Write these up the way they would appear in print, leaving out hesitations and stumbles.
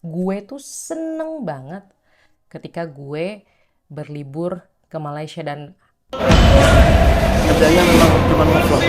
Gue tuh seneng banget ketika gue berlibur ke Malaysia dan Kerjanya memang cuma ngevlog.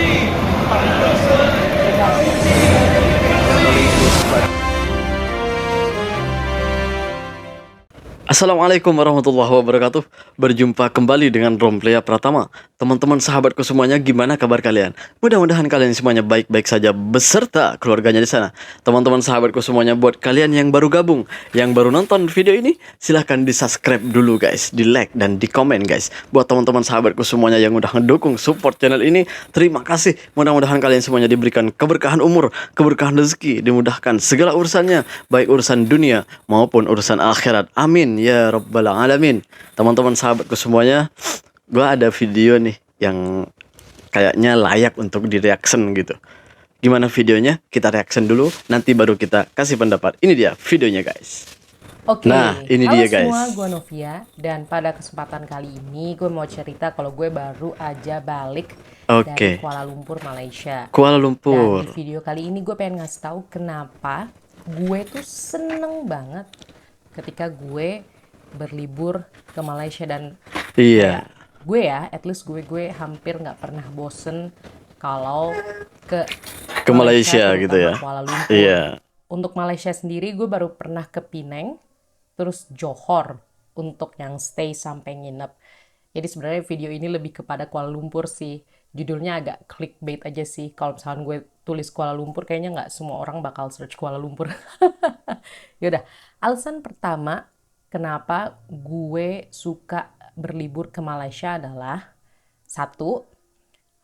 Assalamualaikum warahmatullahi wabarakatuh. Berjumpa kembali dengan Romplea Pratama. Teman-teman sahabatku semuanya, gimana kabar kalian? Mudah-mudahan kalian semuanya baik-baik saja beserta keluarganya di sana. Teman-teman sahabatku semuanya, buat kalian yang baru gabung, yang baru nonton video ini, silahkan di-subscribe dulu guys, di-like dan di-komen guys. Buat teman-teman sahabatku semuanya yang udah ngedukung support channel ini, terima kasih. Mudah-mudahan kalian semuanya diberikan keberkahan umur, keberkahan rezeki, dimudahkan segala urusannya, baik urusan dunia maupun urusan akhirat. Amin ya rabbal alamin. Teman-teman sahabatku semuanya, gue ada video nih yang kayaknya layak untuk di reaction gitu. Gimana videonya? Kita reaction dulu, nanti baru kita kasih pendapat. Ini dia videonya guys. Oke, Nah, ini halo dia semua, guys. gue Novia. Dan pada kesempatan kali ini gue mau cerita kalau gue baru aja balik dari Oke, Kuala Lumpur, Malaysia. Kuala Dan Lumpur. di video kali ini gue pengen ngasih tahu kenapa gue tuh seneng banget ketika gue berlibur ke Malaysia. Dan Iya, kayak gue ya, at least gue hampir nggak pernah bosen kalau ke ke Malaysia, Malaysia gitu terutama ya. Kuala Lumpur. Iya. Untuk Malaysia sendiri gue baru pernah ke Penang, terus Johor untuk yang stay sampai nginep. Jadi sebenarnya video ini lebih kepada Kuala Lumpur sih. Judulnya agak clickbait aja sih. Kalau misalkan gue tulis Kuala Lumpur, kayaknya nggak semua orang bakal search Kuala Lumpur. Yaudah, alasan pertama kenapa gue suka berlibur ke Malaysia adalah satu,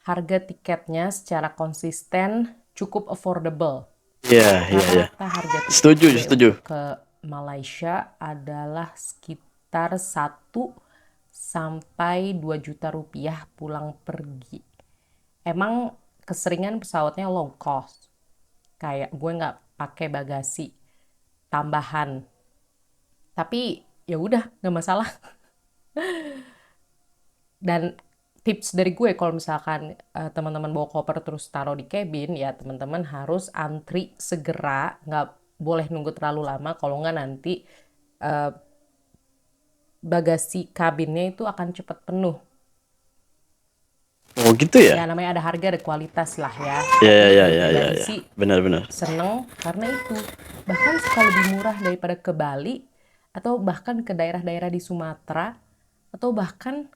harga tiketnya secara konsisten cukup affordable. Iya, iya, iya. Rata-rata harga tiket Setuju, gue setuju. untuk ke Malaysia adalah sekitar 1 sampai 2 juta rupiah pulang pergi. Emang keseringan pesawatnya low cost. Kayak gue nggak pakai bagasi tambahan. Tapi ya udah nggak masalah. Dan tips dari gue kalau misalkan teman-teman bawa koper terus taruh di cabin, ya teman-teman harus antri segera, nggak boleh nunggu terlalu lama. Kalau nggak nanti eh, bagasi kabinnya itu akan cepat penuh. Oh gitu ya? Ya namanya ada harga ada kualitas lah ya. Iya, Tapi iya, gue iya, iya, pribadi iya. sih Benar-benar. seneng karena itu. Bahkan suka lebih murah daripada ke Bali, atau bahkan ke daerah-daerah di Sumatera, atau bahkan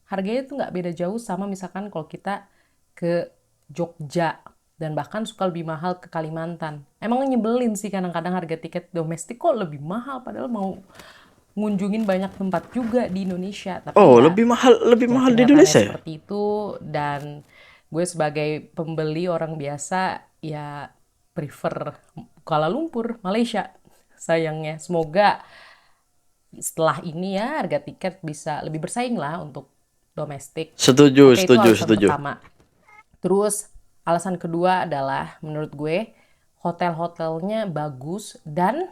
harganya tuh nggak beda jauh sama misalkan kalau kita ke Jogja, dan bahkan suka lebih mahal ke Kalimantan. Emang nyebelin sih kadang-kadang harga tiket domestik kok lebih mahal padahal mau ngunjungin banyak tempat juga di Indonesia. Oh, Tapi ya, lebih ya mahal di kenyataannya Indonesia ya? seperti itu. Dan gue sebagai pembeli orang biasa ya prefer Kuala Lumpur, Malaysia. Sayangnya, semoga setelah ini ya harga tiket bisa lebih bersaing lah untuk domestik. Setuju, Oke, itu setuju, alasan setuju. pertama. Terus alasan kedua adalah menurut gue hotel-hotelnya bagus dan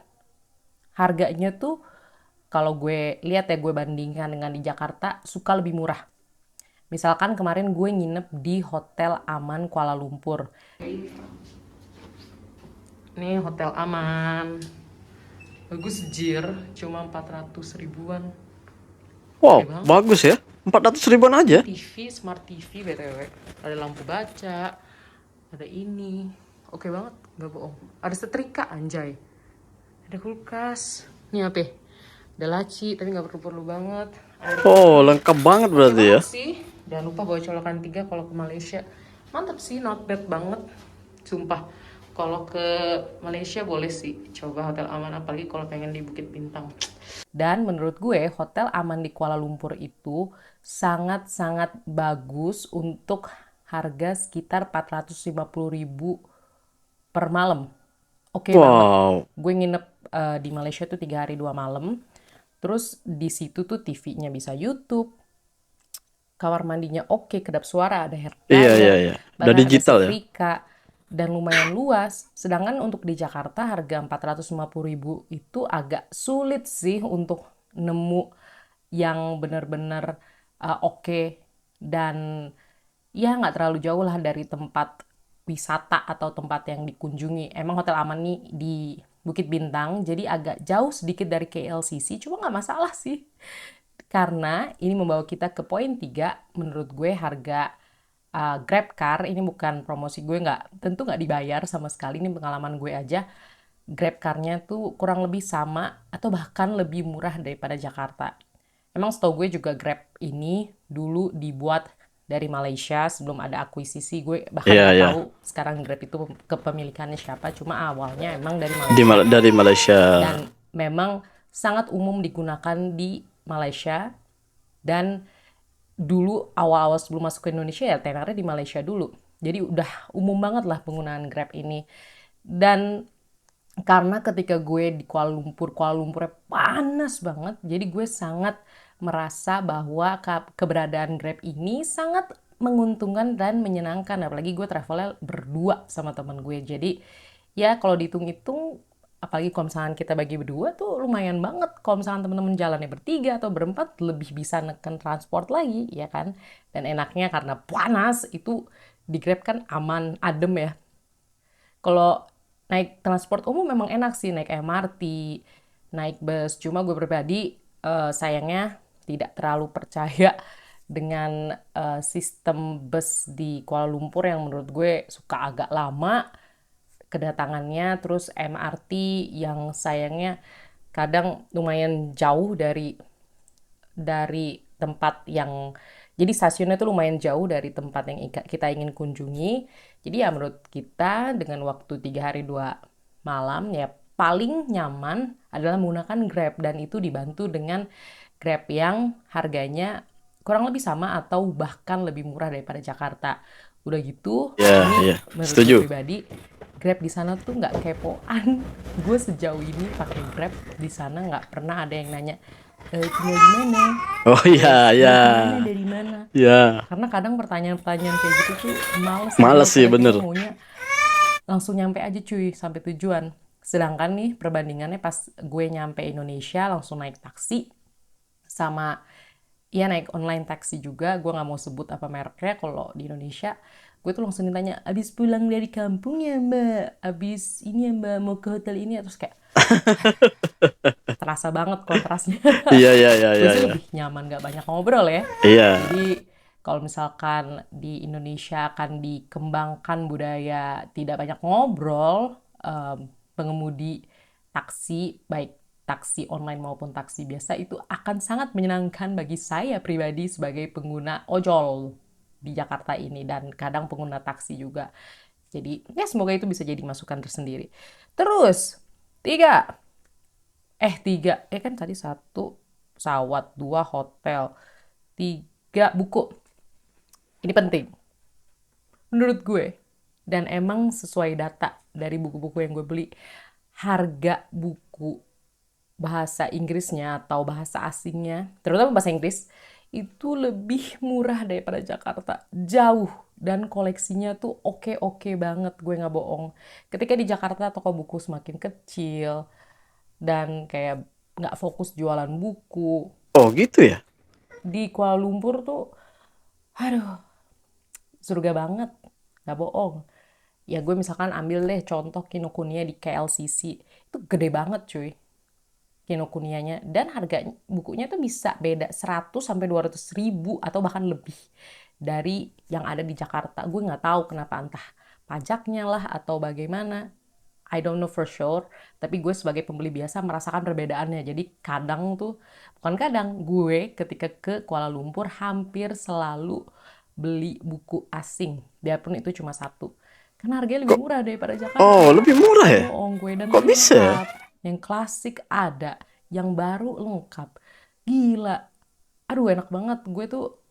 harganya tuh kalau gue lihat ya, gue bandingkan dengan di Jakarta, suka lebih murah. Misalkan kemarin gue nginep di Hotel Aman Kuala Lumpur. Ini Hotel Aman. Bagus jir, cuma 400 ribuan. Oke Wow, banget. bagus ya. 400 ribuan Ini aja. TV, smart TV BTW. Ada lampu baca, ada ini. Oke banget, gak bohong. Ada setrika anjay. Ada kulkas. Ini apa? Ada laci, tapi gak perlu-perlu banget. Air Oh, putih. lengkap banget Oke berarti ya. banget sih. Jangan lupa bawa colokan 3 kalau ke Malaysia. Mantap sih, not bad banget. Sumpah. Kalau ke Malaysia boleh sih coba Hotel Aman, apalagi kalau pengen di Bukit Bintang. Dan menurut gue Hotel Aman di Kuala Lumpur itu sangat-sangat bagus untuk harga sekitar 450 ribu per malam. Oke banget. Wow. Gue nginep di Malaysia tuh 3 hari 2 malam. Terus di situ tuh TV-nya bisa YouTube, kamar mandinya oke, kedap suara, ada hair Iya, iya, dryer, iya. Udah bahkan ada digital ya. setrika, dan lumayan luas. Sedangkan untuk di Jakarta harga 450 ribu itu agak sulit sih untuk nemu yang benar-benar oke, dan ya nggak terlalu jauh lah dari tempat wisata atau tempat yang dikunjungi. Emang Hotel Aman nih di Bukit Bintang, jadi agak jauh sedikit dari KLCC, cuma nggak masalah sih. Karena ini membawa kita ke poin 3, menurut gue harga GrabCar, ini bukan promosi gue, tentu nggak dibayar sama sekali, ini pengalaman gue aja. GrabCar-nya tuh kurang lebih sama atau bahkan lebih murah daripada Jakarta. Emang setahu gue juga Grab ini dulu dibuat dari Malaysia sebelum ada akuisisi. Gue bahkan Iya, nggak iya. tahu sekarang Grab itu kepemilikannya siapa. Cuma awalnya emang dari Di Malaysia. dari Malaysia. Dan memang sangat umum digunakan di Malaysia. Dan dulu awal-awal sebelum masuk ke Indonesia ya tenarnya di Malaysia dulu. Jadi udah umum banget lah penggunaan Grab ini. Dan karena ketika gue di Kuala Lumpurnya panas banget, jadi gue sangat merasa bahwa keberadaan Grab ini sangat menguntungkan dan menyenangkan, apalagi gue travelnya berdua sama temen gue. Jadi ya kalau dihitung-hitung, apalagi kalau misalkan kita bagi berdua tuh lumayan banget. Kalau misalkan temen-temen jalannya bertiga atau berempat, lebih bisa neken transport lagi, ya kan. Dan enaknya karena panas itu di Grab kan aman, adem ya. Kalau naik transport umum memang enak sih, naik MRT, naik bus. Cuma gue pribadi sayangnya tidak terlalu percaya dengan sistem bus di Kuala Lumpur yang menurut gue suka agak lama kedatangannya. Terus MRT yang sayangnya kadang lumayan jauh dari tempat yang, jadi stasiunnya tuh lumayan jauh dari tempat yang kita ingin kunjungi. Jadi ya menurut kita dengan waktu 3 hari 2 malam ya paling nyaman adalah menggunakan Grab, dan itu dibantu dengan Grab yang harganya kurang lebih sama atau bahkan lebih murah daripada Jakarta. Udah gitu, Iya, ini iya. menurut gue Setuju. pribadi Grab di sana tuh nggak kepoan. Gue sejauh ini pakai Grab di sana nggak pernah ada yang nanya, tinggal di mana, Oh iya, terus iya. mau kemana, dari mana. Iya. Karena kadang pertanyaan-pertanyaan kayak gitu tuh males Males dijawab, sih, karena kita bener. maunya langsung nyampe aja cuy sampai tujuan. Sedangkan nih perbandingannya pas gue nyampe Indonesia langsung naik taksi sama ya naik online taksi juga, gue nggak mau sebut apa mereknya. Kalau di Indonesia gue tuh langsung ditanya, abis pulang dari kampung ya mbak, abis ini ya mbak mau ke hotel ini, terus kayak terasa banget kontrasnya. Iya, iya, iya, Gue iya, sih iya. lebih nyaman gak banyak ngobrol ya. Iya. Jadi kalau misalkan di Indonesia akan dikembangkan budaya tidak banyak ngobrol, pengemudi taksi, baik taksi online maupun taksi biasa, itu akan sangat menyenangkan bagi saya pribadi sebagai pengguna ojol di Jakarta ini, dan kadang pengguna taksi juga. Jadi ya semoga itu bisa jadi masukan tersendiri. Terus, tiga. Tiga. Kan tadi satu pesawat, dua hotel, tiga buku. Ini penting menurut gue. Dan emang sesuai data dari buku-buku yang gue beli, harga buku bahasa Inggrisnya atau bahasa asingnya, terutama bahasa Inggris, itu lebih murah daripada Jakarta. Jauh. Dan koleksinya tuh oke-oke banget, gue nggak bohong. Ketika di Jakarta toko buku semakin kecil, dan kayak nggak fokus jualan buku. Oh gitu ya? Di Kuala Lumpur tuh, aduh, surga banget, nggak bohong. Ya gue misalkan ambil deh contoh Kinokuniya di KLCC, itu gede banget cuy Kinokunianya, dan harga bukunya tuh bisa beda 100 sampai 200 ribu atau bahkan lebih dari yang ada di Jakarta. Gue nggak tahu kenapa, entah pajaknya lah atau bagaimana, I don't know for sure, tapi gue sebagai pembeli biasa merasakan perbedaannya. Jadi kadang tuh, bukan kadang, gue ketika ke Kuala Lumpur hampir selalu beli buku asing, biarpun itu cuma satu. Karena harganya lebih Kok? murah daripada Oh, Jakarta. lebih murah Gak ya? bohong gue, dan Kok bisa ya? lengkap. Yang klasik ada, yang baru lengkap. Gila. Aduh enak banget. Gue tuh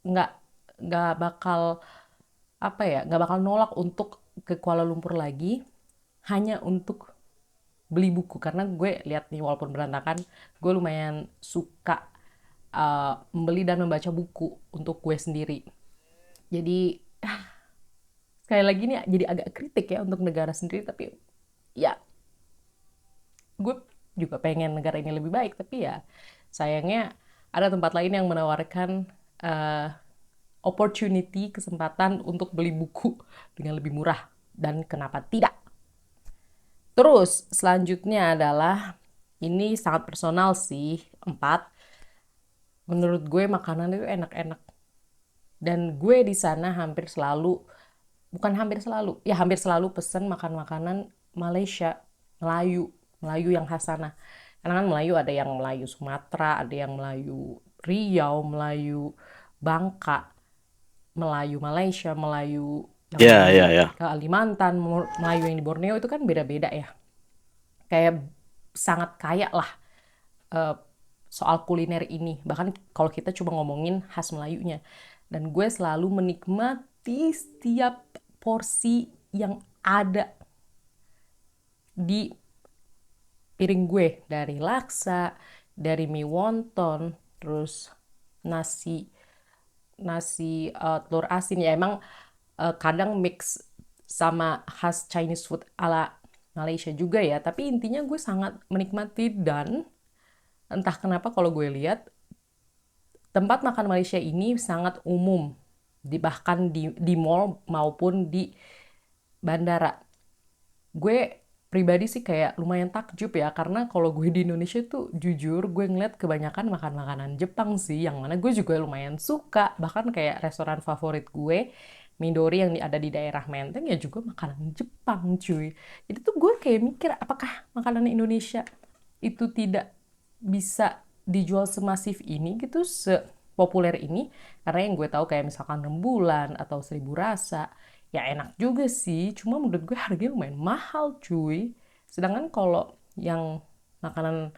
nggak nggak bakal apa ya, nggak bakal nolak untuk ke Kuala Lumpur lagi hanya untuk beli buku, karena gue lihat nih walaupun berantakan, gue lumayan suka membeli dan membaca buku untuk gue sendiri. Jadi sekali lagi nih jadi agak kritik ya untuk negara sendiri, tapi ya gue juga pengen negara ini lebih baik, tapi ya sayangnya ada tempat lain yang menawarkan uh, opportunity, kesempatan untuk beli buku dengan lebih murah, dan kenapa tidak. Terus selanjutnya adalah, ini sangat personal sih, 4. Menurut gue makanan itu enak-enak. Dan gue di sana hampir selalu, bukan hampir selalu, ya hampir selalu pesen makan makanan Malaysia, Melayu, Melayu yang khas sana. Karena kan Melayu ada yang Melayu Sumatera, ada yang Melayu Riau, Melayu Bangka, Melayu Malaysia, Melayu yang Ya, di ya, ya. Kalimantan, Melayu yang di Borneo itu kan beda-beda ya. Kayak sangat kaya lah eh, soal kuliner ini. Bahkan kalau kita cuma ngomongin khas Melayunya. Dan gue selalu menikmati setiap porsi yang ada di piring gue. Dari laksa, dari mie wonton, terus nasi nasi telur asin ya emang kadang mix sama khas Chinese food ala Malaysia juga ya, tapi intinya gue sangat menikmati. Dan entah kenapa kalau gue lihat tempat makan Malaysia ini sangat umum, bahkan di mall maupun di bandara. Gue pribadi sih kayak lumayan takjub ya, karena kalau gue di Indonesia tuh jujur gue ngeliat kebanyakan makan makanan Jepang sih, yang mana gue juga lumayan suka. Bahkan kayak restoran favorit gue, Midori yang ada di daerah Menteng, ya juga makanan Jepang cuy. Jadi tuh gue kayak mikir, apakah makanan Indonesia itu tidak bisa dijual semasif ini gitu, sepopuler ini. Karena yang gue tahu kayak misalkan rembulan atau seribu rasa, ya enak juga sih, cuma menurut gue harganya lumayan mahal cuy. Sedangkan kalau yang makanan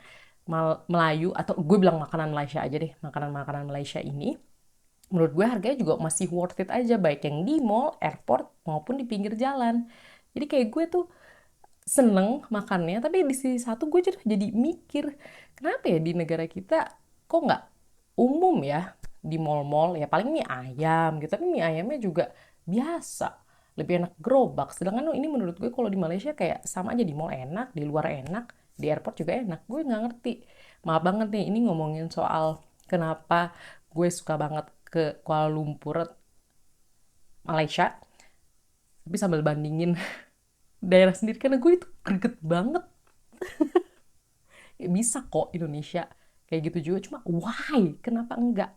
Melayu, atau gue bilang makanan Malaysia aja deh, makanan-makanan Malaysia ini menurut gue harganya juga masih worth it aja, baik yang di mall, airport, maupun di pinggir jalan. Jadi kayak gue tuh seneng makannya, tapi di sisi satu gue jadi mikir, kenapa ya di negara kita kok nggak umum ya di mall-mall, ya paling mie ayam gitu, tapi mie ayamnya juga biasa, lebih enak gerobak. Sedangkan ini menurut gue kalau di Malaysia kayak sama aja, di mall enak, di luar enak, di airport juga enak. Gue nggak ngerti. Maaf banget nih, ini ngomongin soal kenapa gue suka banget ke Kuala Lumpur, Malaysia, tapi sambil bandingin daerah sendiri, karena gue itu greget banget. Ya, bisa kok Indonesia kayak gitu juga, cuma why? Kenapa enggak?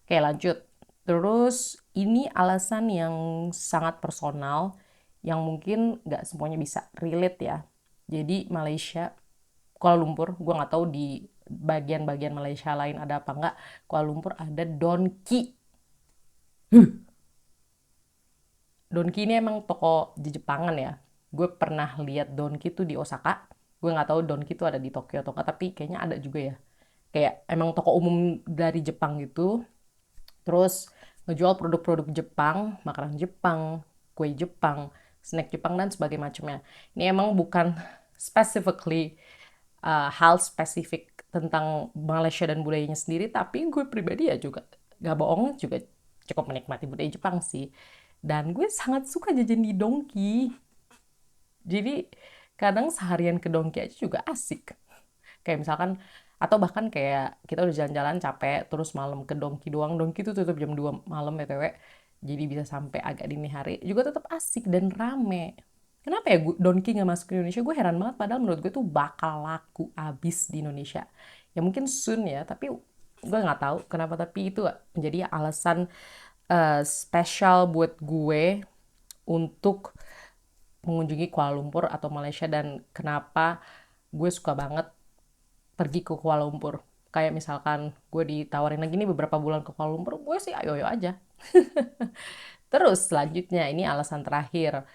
Oke, lanjut. Terus ini alasan yang sangat personal, yang mungkin nggak semuanya bisa relate ya. Jadi Malaysia, Kuala Lumpur, gue nggak tahu di bagian-bagian Malaysia lain ada apa nggak. Kuala Lumpur ada Donki. Donki ini emang toko di Jepangan ya. Gue pernah lihat Donki tuh di Osaka. Gue nggak tahu Donki tuh ada di Tokyo atau nggak, tapi kayaknya ada juga ya. Kayak emang toko umum dari Jepang gitu. Terus ngejual produk-produk Jepang, makanan Jepang, kue Jepang, snack Jepang, dan sebagainya macamnya. Ini emang bukan specifically hal spesifik tentang Malaysia dan budayanya sendiri, tapi gue pribadi ya juga gak bohong, juga cukup menikmati budaya Jepang sih. Dan gue sangat suka jajan di Donki. Jadi kadang seharian ke Donki aja juga asik. Kayak misalkan, atau bahkan kayak kita udah jalan-jalan capek, terus malam ke Donki doang. Donki tuh tutup jam 2 malam BTW. Jadi bisa sampai agak dini hari. Juga tetap asik dan rame. Kenapa ya Donki nggak masuk ke Indonesia? Gue heran banget, padahal menurut gue tuh bakal laku abis di Indonesia. Ya mungkin soon ya, tapi gue nggak tahu kenapa. Tapi itu menjadi alasan spesial buat gue untuk mengunjungi Kuala Lumpur atau Malaysia, dan kenapa gue suka banget pergi ke Kuala Lumpur. Kayak misalkan gue ditawarin lagi nih beberapa bulan ke Kuala Lumpur, gue sih ayo-ayo aja. Terus selanjutnya, ini alasan terakhir.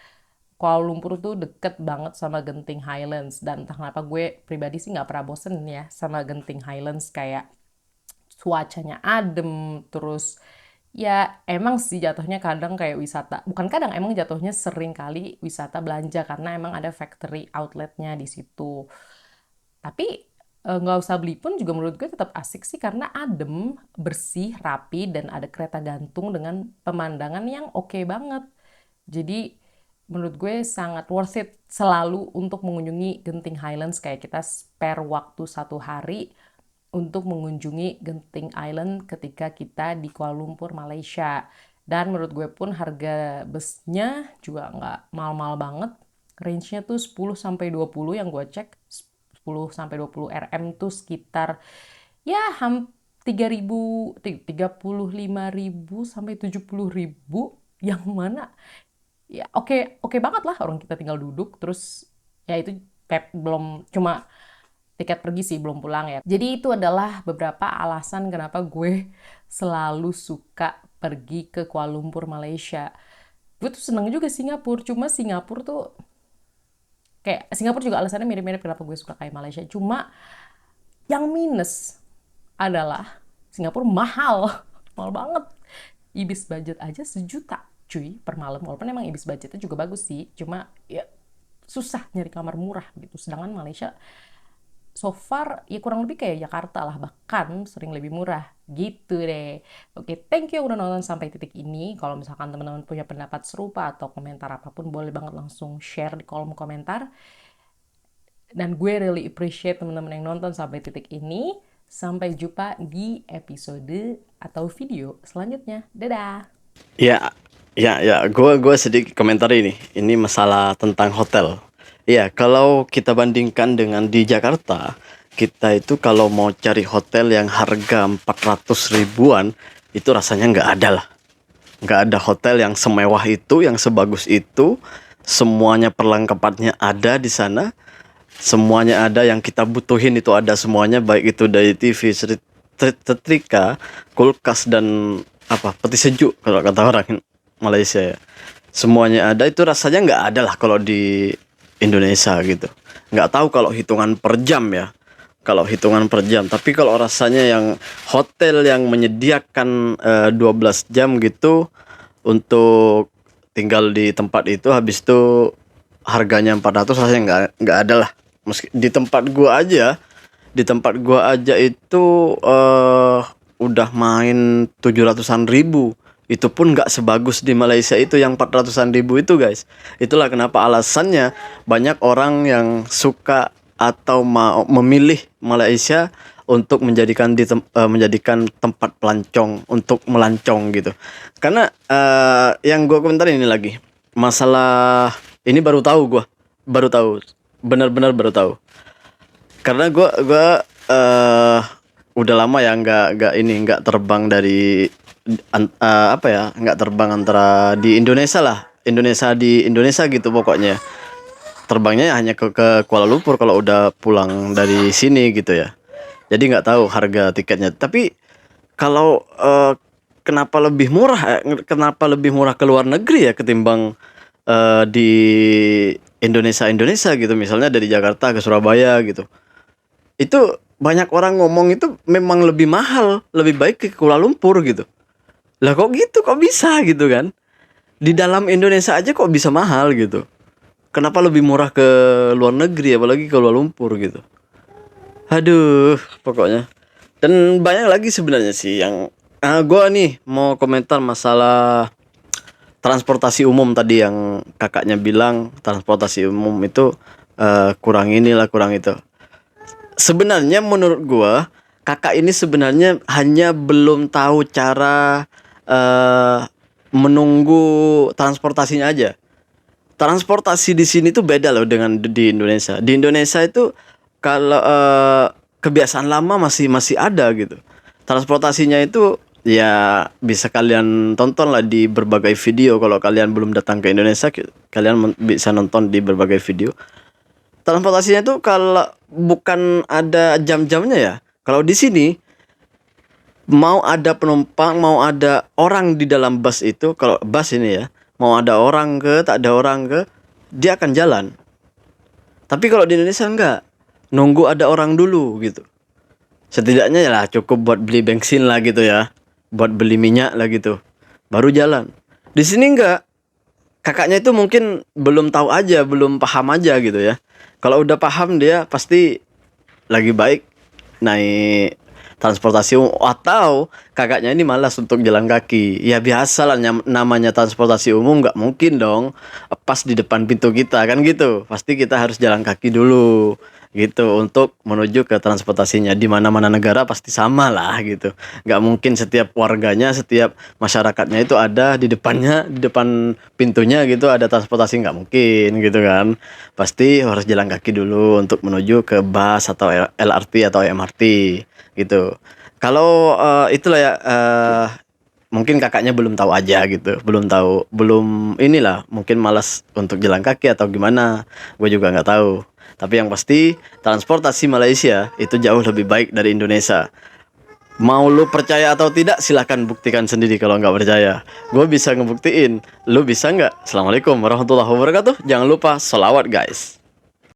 Kuala Lumpur tuh deket banget sama Genting Highlands, dan entah kenapa gue pribadi sih nggak pernah bosen ya sama Genting Highlands. Kayak cuacanya adem, terus ya emang sih jatuhnya kadang kayak wisata, bukan kadang, emang jatuhnya sering kali wisata belanja, karena emang ada factory outletnya di situ. Tapi nggak usah beli pun juga menurut gue tetap asik sih, karena adem, bersih, rapi, dan ada kereta gantung dengan pemandangan yang oke banget. Jadi menurut gue sangat worth it selalu untuk mengunjungi Genting Highlands. Kayak kita spare waktu 1 hari untuk mengunjungi Genting Island ketika kita di Kuala Lumpur, Malaysia. Dan menurut gue pun harga busnya juga nggak mahal-mahal banget, range-nya tuh 10 sampai 20 yang gue cek. 10 sampai 20 rm tuh sekitar ya 35.000 sampai 70.000, yang mana ya oke oke banget lah, orang kita tinggal duduk terus ya itu belum cuma tiket pergi sih, belum pulang ya. Jadi itu adalah beberapa alasan kenapa gue selalu suka pergi ke Kuala Lumpur, Malaysia. Gue tuh seneng juga Singapura, cuma Singapura tuh kayak Singapura juga alasannya mirip-mirip kenapa gue suka kayak Malaysia. Cuma yang minus adalah Singapura mahal, mahal banget. Ibis budget aja 1 juta cuy per malam, walaupun emang Ibis budgetnya juga bagus sih, cuma ya susah nyari kamar murah gitu. Sedangkan Malaysia so far ya kurang lebih kayak Jakarta lah, bahkan sering lebih murah gitu deh. Oke, thank you udah nonton sampai titik ini. Kalau misalkan teman-teman punya pendapat serupa atau komentar apapun, boleh banget langsung share di kolom komentar. Dan gue really appreciate teman-teman yang nonton sampai titik ini. Sampai jumpa di episode atau video selanjutnya. Dadah! Ya, ya, gue sedikit komentar ini. Ini masalah tentang hotel. Ya, kalau kita bandingkan dengan di Jakarta, kita itu kalau mau cari hotel yang harga 400 ribuan, itu rasanya nggak ada lah. Nggak ada hotel yang semewah itu, yang sebagus itu. Semuanya perlengkapannya ada di sana. Semuanya ada yang kita butuhin itu ada semuanya, baik itu dari TV, setrika, kulkas, dan peti sejuk kalau kata orang Malaysia ya. Semuanya ada, itu rasanya nggak ada lah kalau di Indonesia gitu. Nggak tahu kalau hitungan per jam ya. Kalau hitungan per jam, tapi kalau rasanya yang hotel yang menyediakan 12 jam gitu untuk tinggal di tempat itu, habis itu harganya 400, rasanya nggak ada lah. Meski di tempat gua aja itu udah main 700-an ribu. Itu pun nggak sebagus di Malaysia itu yang 400-an ribu itu, guys. Itulah kenapa alasannya banyak orang yang suka atau mau memilih Malaysia untuk menjadikan tempat pelancong, untuk melancong gitu. Karena yang gua komentar ini lagi, masalah ini baru tahu, benar-benar baru tahu. Karena gua udah lama ya nggak terbang dari nggak terbang antara di Indonesia lah, di Indonesia gitu pokoknya. Terbangnya hanya ke Kuala Lumpur kalau udah pulang dari sini gitu ya. Jadi nggak tahu harga tiketnya. Tapi kalau kenapa lebih murah ke luar negeri ya ketimbang di Indonesia gitu, misalnya dari Jakarta ke Surabaya gitu. Itu banyak orang ngomong itu memang lebih mahal, lebih baik ke Kuala Lumpur gitu. Lah kok gitu, kok bisa gitu kan? Di dalam Indonesia aja kok bisa mahal gitu. Kenapa lebih murah ke luar negeri, apalagi ke Kuala Lumpur gitu. Aduh, pokoknya. Dan banyak lagi sebenarnya sih yang gue nih mau komentar masalah transportasi umum tadi yang kakaknya bilang transportasi umum itu kurang inilah, kurang itu. Sebenarnya menurut gua kakak ini sebenarnya hanya belum tahu cara menunggu transportasinya aja. Transportasi di sini tuh beda loh dengan di Indonesia. Di Indonesia itu kalau kebiasaan lama masih ada gitu. Transportasinya itu ya bisa kalian tonton lah di berbagai video. Kalau kalian belum datang ke Indonesia, kalian bisa nonton di berbagai video. Transportasinya itu kalau bukan ada jam-jamnya ya. Kalau di sini mau ada penumpang, mau ada orang di dalam bus itu, kalau bus ini ya, mau ada orang tak ada orang dia akan jalan. Tapi kalau di Indonesia enggak, nunggu ada orang dulu gitu. Setidaknya ya lah cukup buat beli bensin lah gitu ya, buat beli minyak lah gitu, baru jalan. Di sini enggak. Kakaknya itu mungkin belum tahu aja, belum paham aja gitu ya. Kalau udah paham dia pasti lagi baik naik transportasi umum, atau kakaknya ini malas untuk jalan kaki. Ya biasa lah, namanya transportasi umum nggak mungkin dong pas di depan pintu kita kan gitu. Pasti kita harus jalan kaki dulu. gitu untuk menuju ke transportasinya. Di mana-mana negara pasti sama lah gitu. Nggak mungkin setiap warganya, setiap masyarakatnya itu ada di depannya, di depan pintunya gitu ada transportasi, nggak mungkin gitu kan. Pasti harus jalan kaki dulu untuk menuju ke bus atau LRT atau MRT gitu. Kalau itulah ya, mungkin kakaknya belum tahu aja gitu, belum tahu, belum inilah, mungkin malas untuk jalan kaki atau gimana, gue juga nggak tahu. Tapi yang pasti transportasi Malaysia itu jauh lebih baik dari Indonesia. Mau lu percaya atau tidak, silahkan buktikan sendiri kalau nggak percaya. Gue bisa ngebuktiin, lu bisa nggak? Assalamualaikum warahmatullahi wabarakatuh. Jangan lupa sholawat guys.